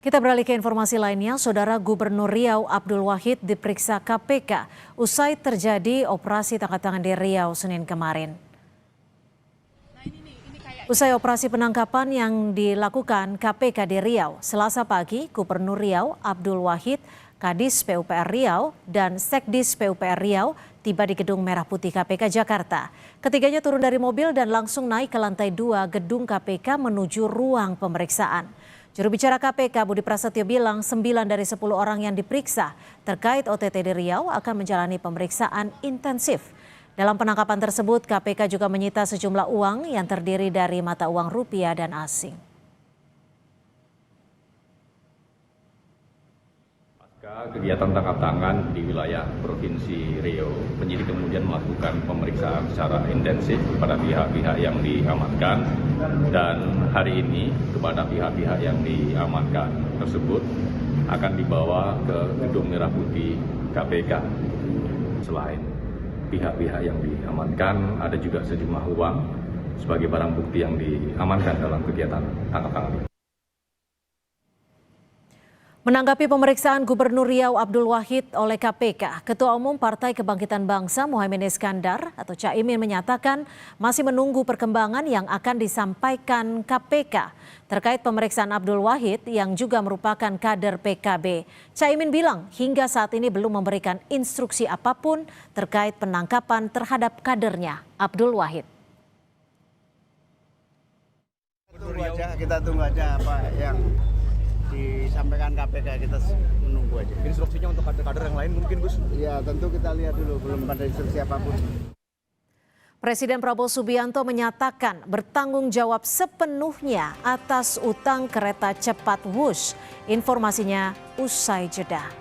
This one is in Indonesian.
Kita beralih ke informasi lainnya, Saudara Gubernur Riau Abdul Wahid diperiksa KPK usai terjadi operasi tangkap tangan di Riau Senin kemarin. Usai operasi penangkapan yang dilakukan KPK di Riau, Selasa pagi, Gubernur Riau Abdul Wahid, Kadis PUPR Riau, dan Sekdis PUPR Riau tiba di Gedung Merah Putih KPK Jakarta. Ketiganya turun dari mobil dan langsung naik ke lantai 2 gedung KPK menuju ruang pemeriksaan. Juru bicara KPK Budi Prasetyo bilang 9 dari 10 orang yang diperiksa terkait OTT di Riau akan menjalani pemeriksaan intensif. Dalam penangkapan tersebut, KPK juga menyita sejumlah uang yang terdiri dari mata uang rupiah dan asing. Pasca kegiatan tangkap tangan di wilayah Provinsi Riau, penyidik kemudian melakukan pemeriksaan secara intensif kepada pihak-pihak yang diamankan, dan hari ini kepada pihak-pihak yang diamankan tersebut akan dibawa ke Gedung Merah Putih KPK. Selain pihak-pihak yang diamankan, ada juga sejumlah uang sebagai barang bukti yang diamankan dalam kegiatan tangkap tangan. Menanggapi pemeriksaan Gubernur Riau Abdul Wahid oleh KPK, Ketua Umum Partai Kebangkitan Bangsa Muhaimin Iskandar atau Caimin menyatakan masih menunggu perkembangan yang akan disampaikan KPK terkait pemeriksaan Abdul Wahid yang juga merupakan kader PKB. Caimin bilang hingga saat ini belum memberikan instruksi apapun terkait penangkapan terhadap kadernya Abdul Wahid. Kita tunggu aja apa yang disampaikan KPK, kita menunggu aja. Instruksinya untuk kader-kader yang lain mungkin, Gus? Ya tentu kita lihat dulu, belum ada instruksi apapun. Presiden Prabowo Subianto menyatakan bertanggung jawab sepenuhnya atas utang kereta cepat Wush. Informasinya usai jeda.